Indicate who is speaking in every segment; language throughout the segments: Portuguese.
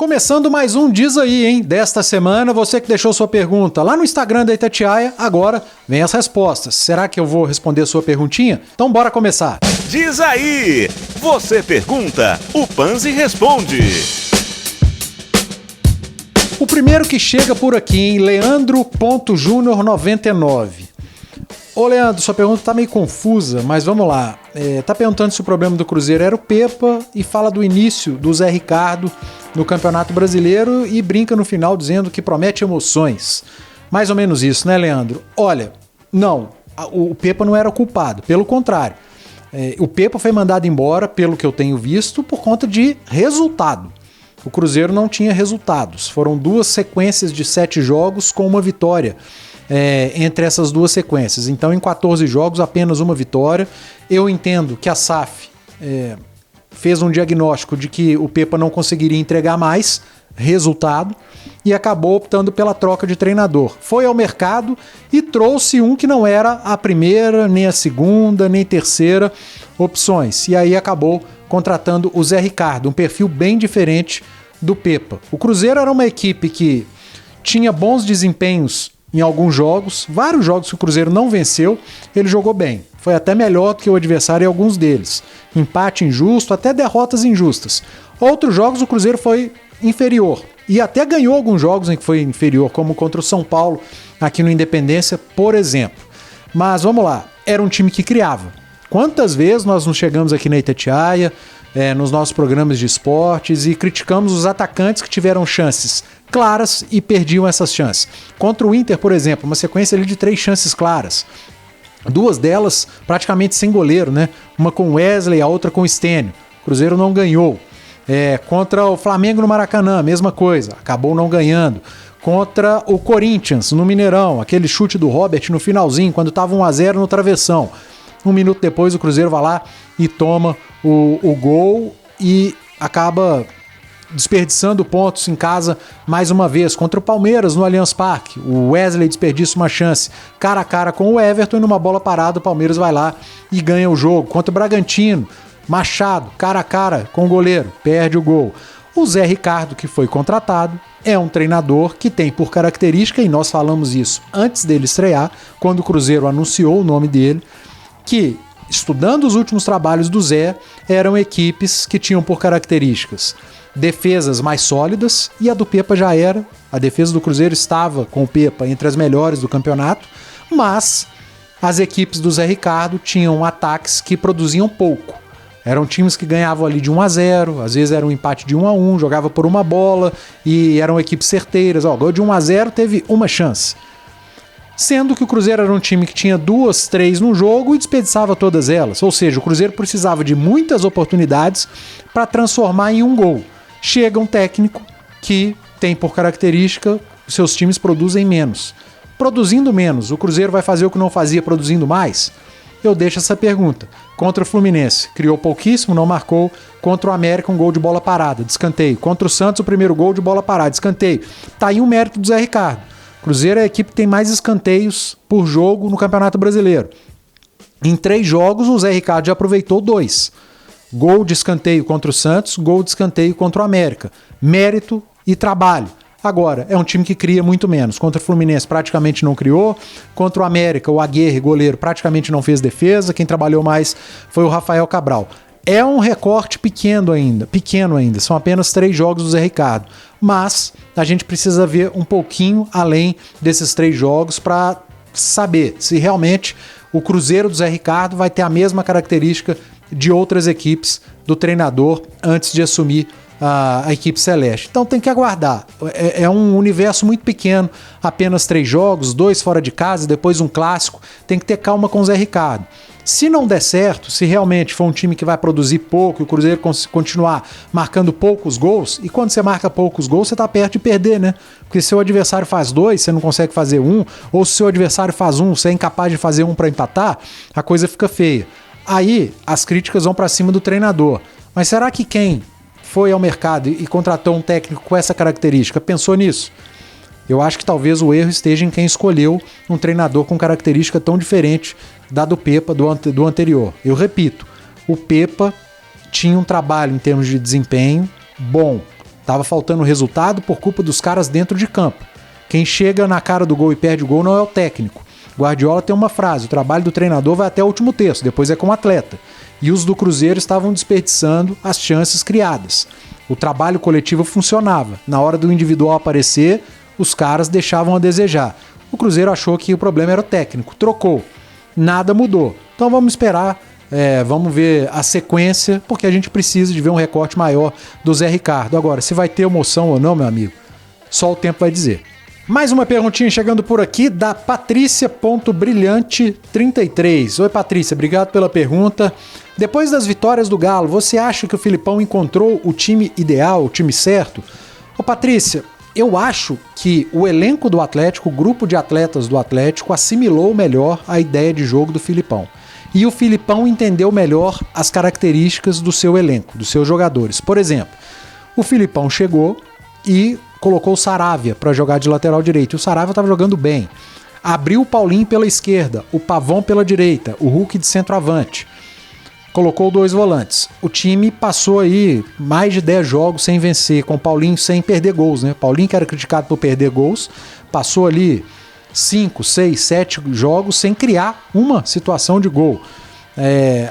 Speaker 1: Começando mais um Diz Aí, hein? Desta semana, você que deixou sua pergunta lá no Instagram da Itatiaia, agora vem as respostas. Será que eu vou responder a sua perguntinha? Então bora começar.
Speaker 2: Diz Aí! Você pergunta, o Panzi responde.
Speaker 1: O primeiro que chega por aqui, hein? Leandro.junior99. Ô Leandro, sua pergunta tá meio confusa, mas vamos lá. Tá perguntando se o problema do Cruzeiro era o Pepa e fala do início do Zé Ricardo no Campeonato Brasileiro e brinca no final dizendo que promete emoções. Mais ou menos isso, né, Leandro? Olha, não, o Pepa não era o culpado, pelo contrário. O Pepa foi mandado embora, pelo que eu tenho visto, por conta de resultado. O Cruzeiro não tinha resultados. Foram 2 sequências de 7 jogos com uma vitória. Entre essas 2 sequências. Então, em 14 jogos, apenas uma vitória. Eu entendo que a SAF fez um diagnóstico de que o Pepa não conseguiria entregar mais resultado e acabou optando pela troca de treinador. Foi ao mercado e trouxe um que não era a primeira, nem a segunda, nem terceira opções. E aí acabou contratando o Zé Ricardo, um perfil bem diferente do Pepa. O Cruzeiro era uma equipe que tinha bons desempenhos em alguns jogos, vários jogos que o Cruzeiro não venceu, ele jogou bem. Foi até melhor do que o adversário em alguns deles. Empate injusto, até derrotas injustas. Outros jogos o Cruzeiro foi inferior. E até ganhou alguns jogos em que foi inferior, como contra o São Paulo, aqui no Independência, por exemplo. Mas vamos lá, era um time que criava. Quantas vezes nós nos chegamos aqui na Itatiaia, nos nossos programas de esportes e criticamos os atacantes que tiveram chances claras e perdiam essas chances. Contra o Inter, por exemplo, uma sequência ali de 3 chances claras. 2 delas praticamente sem goleiro, né? Uma com Wesley, a outra com Stênio. O Cruzeiro não ganhou. Contra o Flamengo no Maracanã, mesma coisa, acabou não ganhando. Contra o Corinthians no Mineirão, aquele chute do Robert no finalzinho, quando estava 1-0 no travessão. 1 minuto depois o Cruzeiro vai lá e toma o gol e acaba desperdiçando pontos em casa mais uma vez. Contra o Palmeiras no Allianz Parque, o Wesley desperdiça uma chance cara a cara com o Everton e numa bola parada o Palmeiras vai lá e ganha o jogo. Contra o Bragantino, Machado, cara a cara com o goleiro, perde o gol. O Zé Ricardo, que foi contratado, é um treinador que tem por característica, e nós falamos isso antes dele estrear, quando o Cruzeiro anunciou o nome dele, que, estudando os últimos trabalhos do Zé, eram equipes que tinham por características defesas mais sólidas, e a do Pepa já era. A defesa do Cruzeiro estava com o Pepa entre as melhores do campeonato, mas as equipes do Zé Ricardo tinham ataques que produziam pouco. Eram times que ganhavam ali de 1-0, às vezes era um empate de 1-1, jogava por uma bola e eram equipes certeiras. Ganhou de 1-0, teve uma chance. Sendo que o Cruzeiro era um time que tinha 2, 3 no jogo e desperdiçava todas elas. Ou seja, o Cruzeiro precisava de muitas oportunidades para transformar em um gol. Chega um técnico que tem por característica os seus times produzem menos. Produzindo menos, o Cruzeiro vai fazer o que não fazia produzindo mais? Eu deixo essa pergunta. Contra o Fluminense, criou pouquíssimo, não marcou. Contra o América, um gol de bola parada, de escanteio. Contra o Santos, o primeiro gol de bola parada, de escanteio. Tá aí um mérito do Zé Ricardo. Cruzeiro é a equipe que tem mais escanteios por jogo no Campeonato Brasileiro. Em 3 jogos, o Zé Ricardo já aproveitou 2. Gol de escanteio contra o Santos, gol de escanteio contra o América. Mérito e trabalho. Agora, é um time que cria muito menos. Contra o Fluminense praticamente não criou. Contra o América, o Aguirre, goleiro, praticamente não fez defesa. Quem trabalhou mais foi o Rafael Cabral. É um recorte pequeno ainda. São apenas 3 jogos do Zé Ricardo. Mas a gente precisa ver um pouquinho além desses 3 jogos para saber se realmente o Cruzeiro do Zé Ricardo vai ter a mesma característica de outras equipes do treinador antes de assumir a equipe celeste. Então tem que aguardar. É um universo muito pequeno, apenas 3 jogos, 2 fora de casa, depois um clássico. Tem que ter calma com o Zé Ricardo. Se não der certo, se realmente for um time que vai produzir pouco e o Cruzeiro continuar marcando poucos gols, e quando você marca poucos gols, você tá perto de perder, né? Porque se seu adversário faz 2, você não consegue fazer 1, ou se seu adversário faz 1, você é incapaz de fazer 1 para empatar, a coisa fica feia. Aí as críticas vão para cima do treinador. Mas será que quem foi ao mercado e contratou um técnico com essa característica pensou nisso? Eu acho que talvez o erro esteja em quem escolheu um treinador com característica tão diferente da do Pepa do anterior. Eu repito, o Pepa tinha um trabalho em termos de desempenho bom, Tava faltando resultado por culpa dos caras dentro de campo. Quem chega na cara do gol e perde o gol não é o técnico. Guardiola tem uma frase: o trabalho do treinador vai até o último terço, depois é com o atleta. E os do Cruzeiro estavam desperdiçando as chances criadas. O trabalho coletivo funcionava. Na hora do individual aparecer, os caras deixavam a desejar. O Cruzeiro achou que o problema era o técnico, trocou. Nada mudou. Então vamos esperar, vamos ver a sequência, porque a gente precisa de ver um recorte maior do Zé Ricardo. Agora, se vai ter emoção ou não, meu amigo, só o tempo vai dizer. Mais uma perguntinha chegando por aqui da Patrícia.brilhante33. Oi, Patrícia, obrigado pela pergunta. Depois das vitórias do Galo, você acha que o Filipão encontrou o time ideal, o time certo? Ô, Patrícia, eu acho que o elenco do Atlético, o grupo de atletas do Atlético, assimilou melhor a ideia de jogo do Filipão. E o Filipão entendeu melhor as características do seu elenco, dos seus jogadores. Por exemplo, o Filipão chegou e colocou o Saravia para jogar de lateral direito. E o Saravia estava jogando bem. Abriu o Paulinho pela esquerda, o Pavão pela direita, o Hulk de centroavante. Colocou 2 volantes. O time passou aí mais de 10 jogos sem vencer, com o Paulinho sem perder gols, né? Paulinho, que era criticado por perder gols, passou ali 5, 6, 7 jogos sem criar uma situação de gol.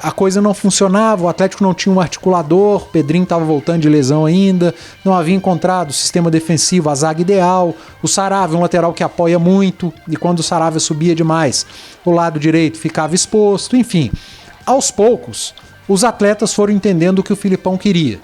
Speaker 1: A coisa não funcionava, o Atlético não tinha um articulador, o Pedrinho estava voltando de lesão ainda, não havia encontrado o sistema defensivo, a zaga ideal, o Saravia, um lateral que apoia muito, e quando o Saravia subia demais, o lado direito ficava exposto, enfim. Aos poucos, os atletas foram entendendo o que o Filipão queria.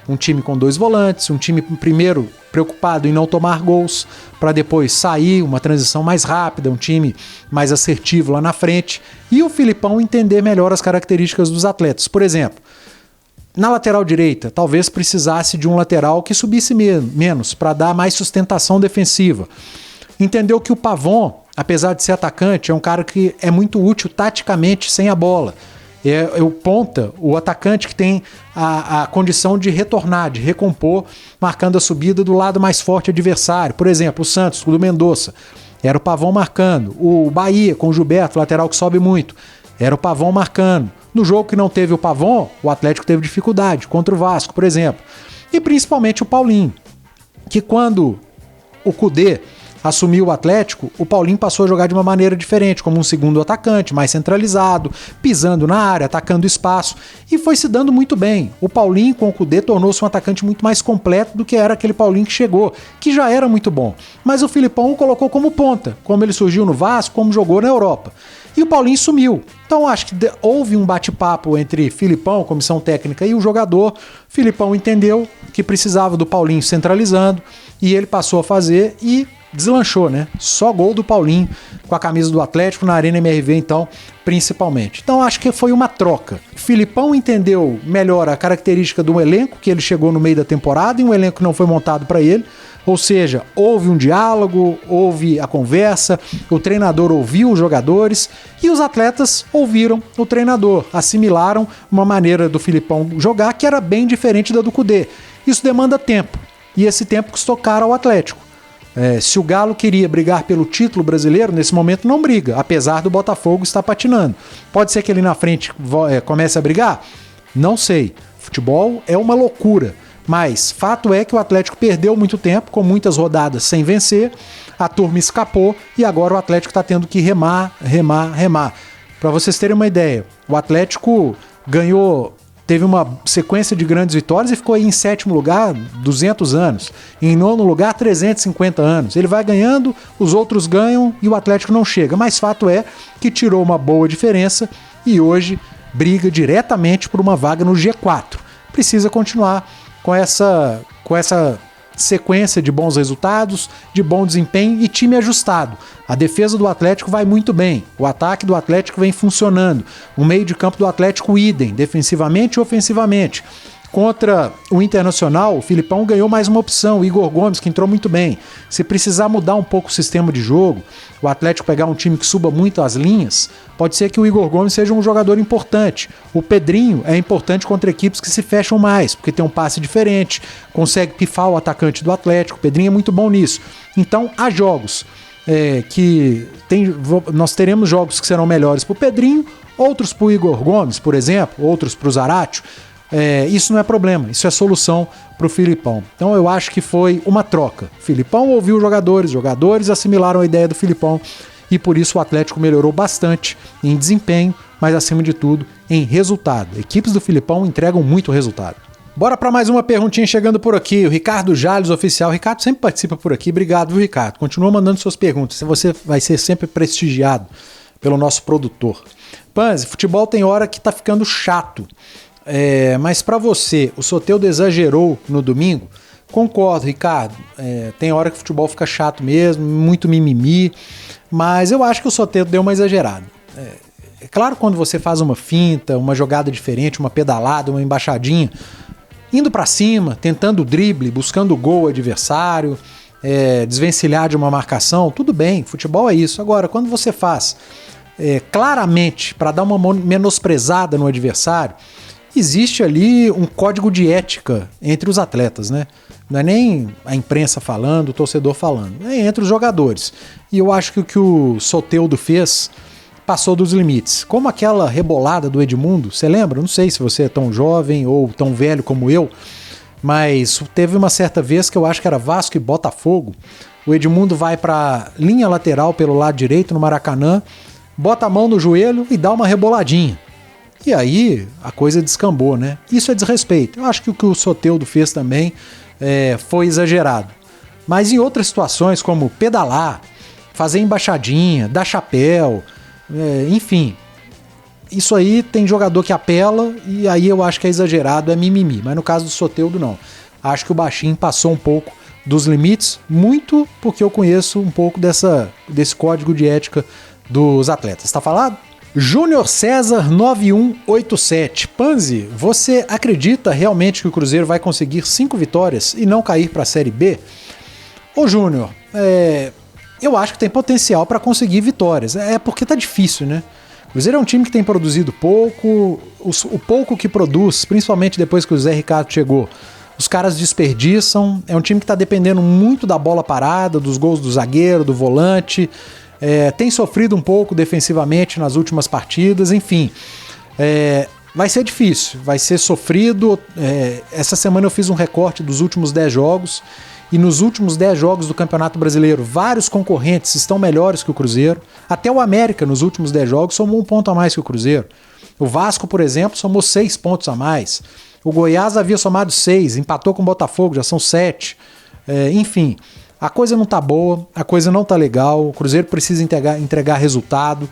Speaker 1: Um time com 2 volantes, um time primeiro preocupado em não tomar gols, para depois sair, uma transição mais rápida, um time mais assertivo lá na frente, e o Filipão entender melhor as características dos atletas. Por exemplo, na lateral direita, talvez precisasse de um lateral que subisse menos, para dar mais sustentação defensiva. Entendeu que o Pavão, apesar de ser atacante, é um cara que é muito útil taticamente sem a bola. É o ponta, o atacante que tem a condição de retornar, de recompor, marcando a subida do lado mais forte adversário. Por exemplo, o Santos, o do Mendonça, era o Pavão marcando. O Bahia, com o Gilberto, lateral que sobe muito, era o Pavão marcando. No jogo que não teve o Pavão, o Atlético teve dificuldade, contra o Vasco, por exemplo. E principalmente o Paulinho, que quando o Kudê assumiu o Atlético, o Paulinho passou a jogar de uma maneira diferente, como um segundo atacante, mais centralizado, pisando na área, atacando espaço, e foi se dando muito bem. O Paulinho, com o Kudê, tornou-se um atacante muito mais completo do que era aquele Paulinho que chegou, que já era muito bom. Mas o Filipão o colocou como ponta, como ele surgiu no Vasco, como jogou na Europa. E o Paulinho sumiu. Então acho que houve um bate-papo entre Filipão, comissão técnica, e o jogador. Filipão entendeu que precisava do Paulinho centralizando, e ele passou a fazer e deslanchou, né? Só gol do Paulinho com a camisa do Atlético na Arena MRV, então, principalmente. Então, acho que foi uma troca. O Filipão entendeu melhor a característica do elenco, que ele chegou no meio da temporada, e um elenco que não foi montado para ele. Ou seja, houve um diálogo, houve a conversa, o treinador ouviu os jogadores e os atletas ouviram o treinador, assimilaram uma maneira do Filipão jogar que era bem diferente da do Kudê. Isso demanda tempo, e esse tempo custou caro ao Atlético. Se o Galo queria brigar pelo título brasileiro, nesse momento não briga, apesar do Botafogo estar patinando. Pode ser que ele na frente comece a brigar? Não sei. Futebol é uma loucura. Mas fato é que o Atlético perdeu muito tempo, com muitas rodadas sem vencer, a turma escapou e agora o Atlético está tendo que remar. Para vocês terem uma ideia, o Atlético teve uma sequência de grandes vitórias e ficou aí em 7º lugar 200 anos. Em 9º lugar 350 anos. Ele vai ganhando, os outros ganham e o Atlético não chega. Mas fato é que tirou uma boa diferença e hoje briga diretamente por uma vaga no G4. Precisa continuar com essa sequência de bons resultados, de bom desempenho e time ajustado. A defesa do Atlético vai muito bem, o ataque do Atlético vem funcionando, o meio de campo do Atlético idem, defensivamente e ofensivamente. Contra o Internacional, o Filipão ganhou mais uma opção, o Igor Gomes, que entrou muito bem. Se precisar mudar um pouco o sistema de jogo, o Atlético pegar um time que suba muito as linhas, pode ser que o Igor Gomes seja um jogador importante. O Pedrinho é importante contra equipes que se fecham mais, porque tem um passe diferente, consegue pifar o atacante do Atlético. O Pedrinho é muito bom nisso. Então, há jogos nós teremos jogos que serão melhores para o Pedrinho, outros para o Igor Gomes, por exemplo, outros para o Zaratio. isso não é problema, isso é solução para o Filipão. Então eu acho que foi uma troca. O Filipão ouviu os jogadores assimilaram a ideia do Filipão e por isso o Atlético melhorou bastante em desempenho, mas acima de tudo em resultado. Equipes do Filipão entregam muito resultado. Bora para mais uma perguntinha chegando por aqui. O Ricardo Jales, oficial. O Ricardo sempre participa por aqui. Obrigado, viu, Ricardo? Continua mandando suas perguntas. Você vai ser sempre prestigiado pelo nosso produtor. Panzi, futebol tem hora que tá ficando chato. Mas para você, o Soteldo exagerou no domingo? Concordo, Ricardo. Tem hora que o futebol fica chato mesmo, muito mimimi. Mas eu acho que o Soteldo deu uma exagerada. É claro, quando você faz uma finta, uma jogada diferente, uma pedalada, uma embaixadinha, indo para cima, tentando o drible, buscando o gol adversário, desvencilhar de uma marcação, tudo bem, futebol é isso. Agora, quando você faz claramente para dar uma menosprezada no adversário, existe ali um código de ética entre os atletas, né? Não é nem a imprensa falando, o torcedor falando, é entre os jogadores. E eu acho que o que o Soteldo fez passou dos limites. Como aquela rebolada do Edmundo, você lembra? Não sei se você é tão jovem ou tão velho como eu, mas teve uma certa vez que eu acho que era Vasco e Botafogo. O Edmundo vai para linha lateral pelo lado direito no Maracanã, bota a mão no joelho e dá uma reboladinha. E aí a coisa descambou, né? Isso é desrespeito. Eu acho que o que o Soteldo fez também foi exagerado. Mas em outras situações, como pedalar, fazer embaixadinha, dar chapéu, enfim, isso aí tem jogador que apela e aí eu acho que é exagerado, é mimimi. Mas no caso do Soteldo, não. Acho que o baixinho passou um pouco dos limites, muito porque eu conheço um pouco desse código de ética dos atletas. Tá falado? Júnior César 9187. Panzi, você acredita realmente que o Cruzeiro vai conseguir 5 vitórias e não cair para a Série B? Ô Júnior, eu acho que tem potencial para conseguir vitórias. Porque tá difícil, né? O Cruzeiro é um time que tem produzido pouco, o pouco que produz, principalmente depois que o Zé Ricardo chegou, os caras desperdiçam. É um time que tá dependendo muito da bola parada, dos gols do zagueiro, do volante. Tem sofrido um pouco defensivamente nas últimas partidas, enfim. Vai ser difícil, vai ser sofrido. Essa semana eu fiz um recorte dos últimos 10 jogos. E nos últimos 10 jogos do Campeonato Brasileiro, vários concorrentes estão melhores que o Cruzeiro. Até o América, nos últimos 10 jogos, somou 1 ponto a mais que o Cruzeiro. O Vasco, por exemplo, somou 6 pontos a mais. O Goiás havia somado 6, empatou com o Botafogo, já são 7. Enfim, a coisa não tá boa, a coisa não tá legal, o Cruzeiro precisa entregar resultado,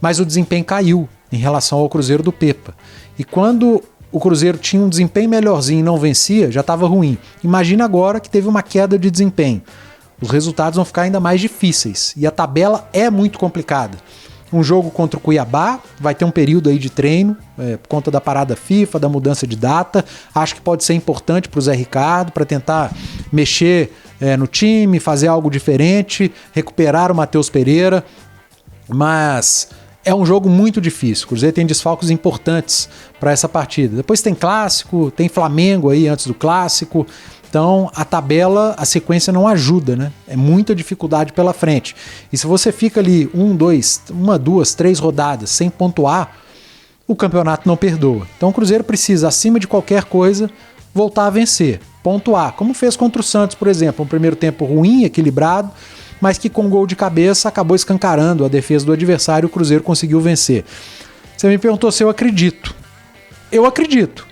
Speaker 1: mas o desempenho caiu em relação ao Cruzeiro do Pepa. E quando o Cruzeiro tinha um desempenho melhorzinho e não vencia, já estava ruim. Imagina agora que teve uma queda de desempenho. Os resultados vão ficar ainda mais difíceis. E a tabela é muito complicada. Um jogo contra o Cuiabá, vai ter um período aí de treino, por conta da parada FIFA, da mudança de data. Acho que pode ser importante para o Zé Ricardo, para tentar mexer no time, fazer algo diferente, recuperar o Matheus Pereira. Mas é um jogo muito difícil. O Cruzeiro tem desfalques importantes para essa partida. Depois tem Clássico, tem Flamengo aí antes do Clássico. Então a tabela, a sequência não ajuda, né? É muita dificuldade pela frente. E se você fica ali 1, 2, 3 rodadas sem pontuar, o campeonato não perdoa. Então o Cruzeiro precisa, acima de qualquer coisa, voltar a vencer, pontuar. Como fez contra o Santos, por exemplo. Um primeiro tempo ruim, equilibrado, mas que com gol de cabeça acabou escancarando a defesa do adversário e o Cruzeiro conseguiu vencer. Você me perguntou se eu acredito. Eu acredito,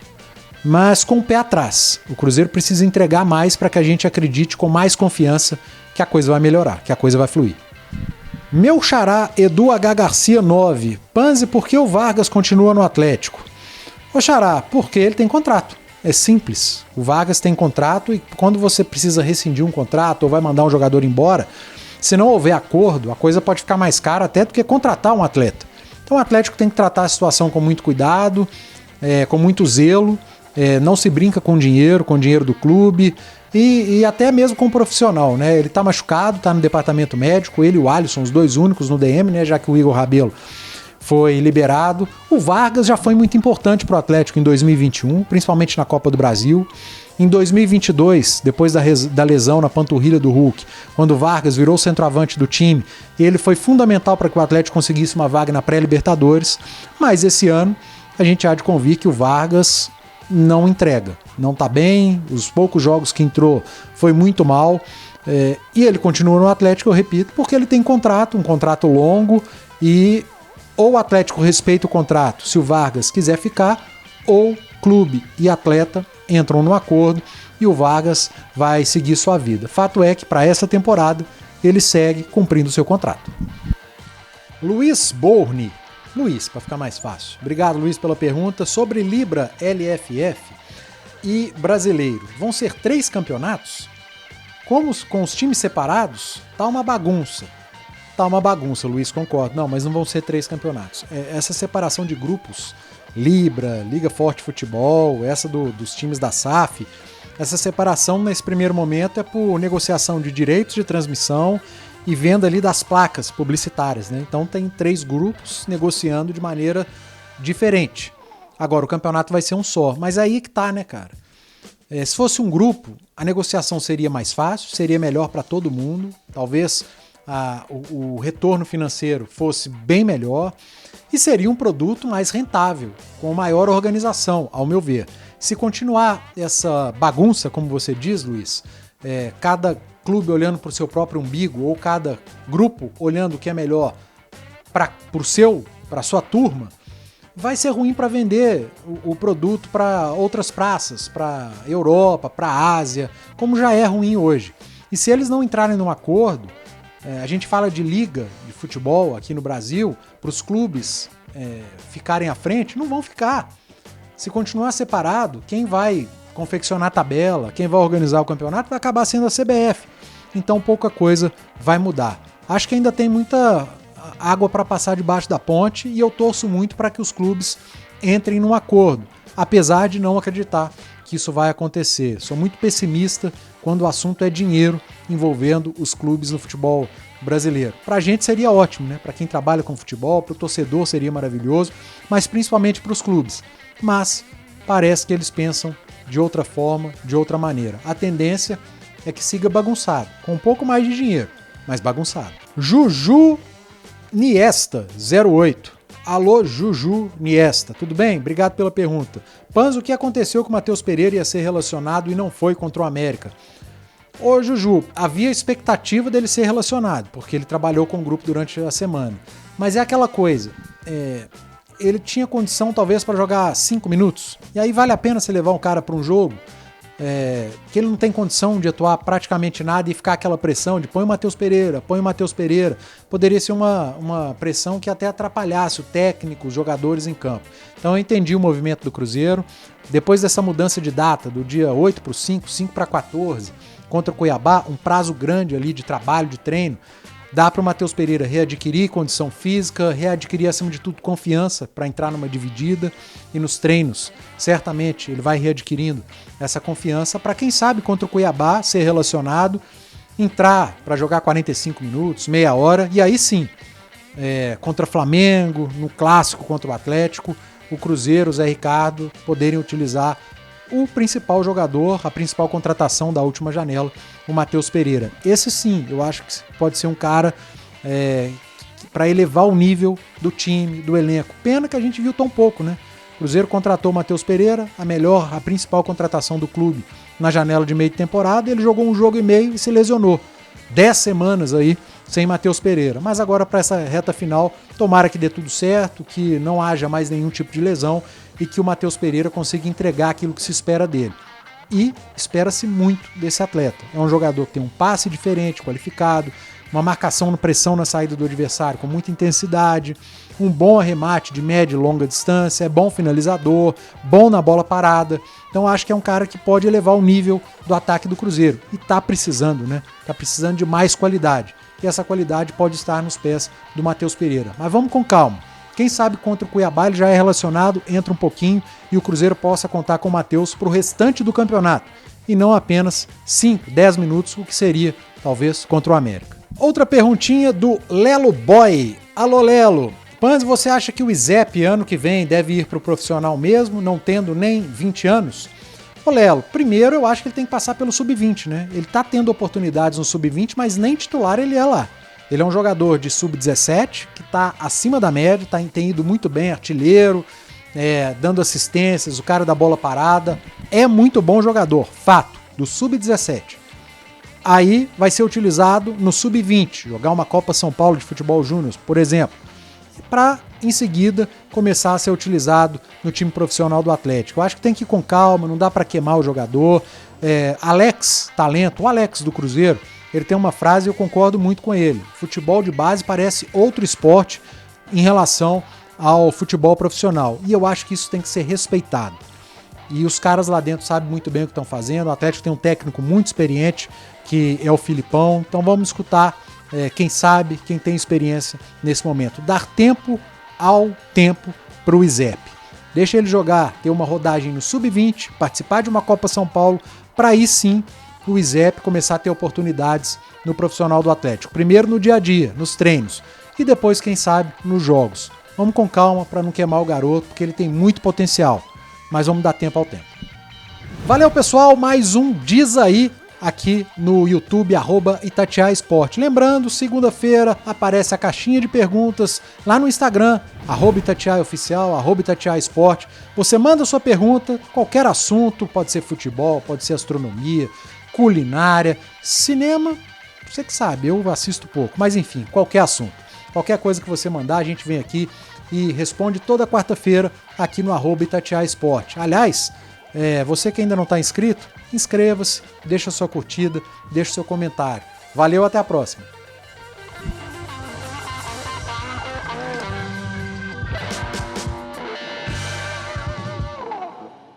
Speaker 1: mas com o pé atrás. O Cruzeiro precisa entregar mais para que a gente acredite com mais confiança que a coisa vai melhorar, que a coisa vai fluir. Meu xará Edu H. Garcia 9. Panzi, por que o Vargas continua no Atlético? Ô xará, porque ele tem contrato. É simples. O Vargas tem contrato e quando você precisa rescindir um contrato ou vai mandar um jogador embora, se não houver acordo, a coisa pode ficar mais cara até do que contratar um atleta. Então o Atlético tem que tratar a situação com muito cuidado, com muito zelo, não se brinca com dinheiro do clube e até mesmo com o profissional, né? Ele tá machucado, tá no departamento médico, ele e o Alisson, os dois únicos no DM, né? Já que o Igor Rabelo foi liberado. O Vargas já foi muito importante para o Atlético em 2021, principalmente na Copa do Brasil. Em 2022, depois da lesão na panturrilha do Hulk, quando o Vargas virou centroavante do time, ele foi fundamental para que o Atlético conseguisse uma vaga na pré-Libertadores. Mas esse ano, a gente há de convir que o Vargas não entrega, não tá bem, os poucos jogos que entrou foi muito mal, e ele continua no Atlético, eu repito, porque ele tem um contrato longo, e ou o Atlético respeita o contrato se o Vargas quiser ficar, ou clube e atleta entram no acordo e o Vargas vai seguir sua vida. Fato é que para essa temporada ele segue cumprindo seu contrato. Luiz Borne. Luiz, para ficar mais fácil. Obrigado, Luiz, pela pergunta. Sobre Libra, LFF e Brasileiro, vão ser 3 campeonatos? Como com os times separados, tá uma bagunça. Tá uma bagunça, Luiz, concordo. Não, mas não vão ser 3 campeonatos. Essa separação de grupos, Libra, Liga Forte Futebol, essa dos times da SAF, essa separação nesse primeiro momento é por negociação de direitos de transmissão e venda ali das placas publicitárias, né? Então tem 3 grupos negociando de maneira diferente. Agora o campeonato vai ser um só, mas aí que tá, né, cara? Se fosse um grupo, a negociação seria mais fácil, seria melhor para todo mundo, talvez o retorno financeiro fosse bem melhor e seria um produto mais rentável, com maior organização, ao meu ver. Se continuar essa bagunça, como você diz, Luiz, cada clube olhando para o seu próprio umbigo ou cada grupo olhando o que é melhor para a sua turma, vai ser ruim para vender o produto para outras praças, para Europa, para Ásia, como já é ruim hoje. E se eles não entrarem num acordo, a gente fala de liga de futebol aqui no Brasil, para os clubes ficarem à frente, não vão ficar. Se continuar separado, quem vai confeccionar a tabela, quem vai organizar o campeonato vai acabar sendo a CBF. Então pouca coisa vai mudar. Acho que ainda tem muita água para passar debaixo da ponte e eu torço muito para que os clubes entrem num acordo, apesar de não acreditar que isso vai acontecer. Sou muito pessimista quando o assunto é dinheiro envolvendo os clubes no futebol brasileiro. Para a gente seria ótimo, né? Para quem trabalha com futebol, para o torcedor seria maravilhoso, mas principalmente para os clubes. Mas parece que eles pensam de outra forma, de outra maneira. A tendência é que siga bagunçado, com um pouco mais de dinheiro, mas bagunçado. Juju Niesta, 08. Alô, Juju Niesta, tudo bem? Obrigado pela pergunta. Panz, o que aconteceu com o Matheus Pereira ia ser relacionado e não foi contra o América? Ô Juju, havia expectativa dele ser relacionado, porque ele trabalhou com o grupo durante a semana. Mas é aquela coisa, ele tinha condição talvez para jogar 5 minutos, e aí vale a pena você levar um cara para um jogo que ele não tem condição de atuar praticamente nada e ficar aquela pressão de põe o Matheus Pereira. Poderia ser uma pressão que até atrapalhasse o técnico, os jogadores em campo. Então eu entendi o movimento do Cruzeiro. Depois dessa mudança de data, do dia 8 para o 5, 5 para 14, contra o Cuiabá, um prazo grande ali de trabalho, de treino, dá para o Matheus Pereira readquirir condição física, readquirir, acima de tudo, confiança para entrar numa dividida e nos treinos. Certamente ele vai readquirindo essa confiança para, quem sabe, contra o Cuiabá, ser relacionado, entrar para jogar 45 minutos, meia hora, e aí sim, contra Flamengo, no clássico contra o Atlético, o Cruzeiro, o Zé Ricardo, poderem utilizar o principal jogador, a principal contratação da última janela, o Matheus Pereira. Esse sim, eu acho que pode ser um cara para elevar o nível do time, do elenco. Pena que a gente viu tão pouco, né? O Cruzeiro contratou o Matheus Pereira, a principal contratação do clube na janela de meio de temporada, ele jogou um jogo e meio e se lesionou. 10 semanas aí sem Matheus Pereira. Mas agora para essa reta final, tomara que dê tudo certo, que não haja mais nenhum tipo de lesão e que o Matheus Pereira consiga entregar aquilo que se espera dele. E espera-se muito desse atleta. É um jogador que tem um passe diferente, qualificado, uma marcação no pressão na saída do adversário com muita intensidade, um bom arremate de média e longa distância, é bom finalizador, bom na bola parada. Então acho que é um cara que pode elevar o nível do ataque do Cruzeiro. E tá precisando, né? Tá precisando de mais qualidade. E essa qualidade pode estar nos pés do Matheus Pereira. Mas vamos com calma. Quem sabe contra o Cuiabá ele já é relacionado, entra um pouquinho e o Cruzeiro possa contar com o Matheus para o restante do campeonato. E não apenas 5, 10 minutos, o que seria, talvez, contra o América. Outra perguntinha do Lelo Boy. Alô, Lelo. Panz, você acha que o Izep ano que vem deve ir para o profissional mesmo, não tendo nem 20 anos? Ô Lelo, primeiro eu acho que ele tem que passar pelo Sub-20, né? Ele tá tendo oportunidades no Sub-20, mas nem titular ele é lá. Ele é um jogador de Sub-17, que tá acima da média, tem ido muito bem, artilheiro, dando assistências, o cara da bola parada. É muito bom jogador, fato, do Sub-17. Aí vai ser utilizado no Sub-20, jogar uma Copa São Paulo de Futebol Júnior, por exemplo, para em seguida começar a ser utilizado no time profissional do Atlético. Eu acho que tem que ir com calma, não dá para queimar o jogador. Alex, talento, o Alex do Cruzeiro, ele tem uma frase e eu concordo muito com ele. Futebol de base parece outro esporte em relação ao futebol profissional. E eu acho que isso tem que ser respeitado. E os caras lá dentro sabem muito bem o que estão fazendo. O Atlético tem um técnico muito experiente, que é o Filipão. Então vamos escutar quem sabe, quem tem experiência nesse momento. Dar tempo ao tempo para o ISEP. Deixa ele jogar, ter uma rodagem no Sub-20, participar de uma Copa São Paulo, para aí sim o ISEP começar a ter oportunidades no profissional do Atlético. Primeiro no dia a dia, nos treinos, e depois, quem sabe, nos jogos. Vamos com calma para não queimar o garoto, porque ele tem muito potencial. Mas vamos dar tempo ao tempo. Valeu, pessoal, mais um Diz Aí aqui no YouTube, @ItatiaEsport. Lembrando, segunda-feira aparece a caixinha de perguntas lá no Instagram, @ItatiaOficial, @ItatiaEsport. Você manda sua pergunta, qualquer assunto, pode ser futebol, pode ser astronomia, culinária, cinema, você que sabe, eu assisto pouco, mas enfim, qualquer assunto. Qualquer coisa que você mandar, a gente vem aqui e responde toda quarta-feira aqui no @ItatiaEsport. Aliás, você que ainda não está inscrito, inscreva-se, deixa sua curtida, deixa seu comentário. Valeu, até a próxima!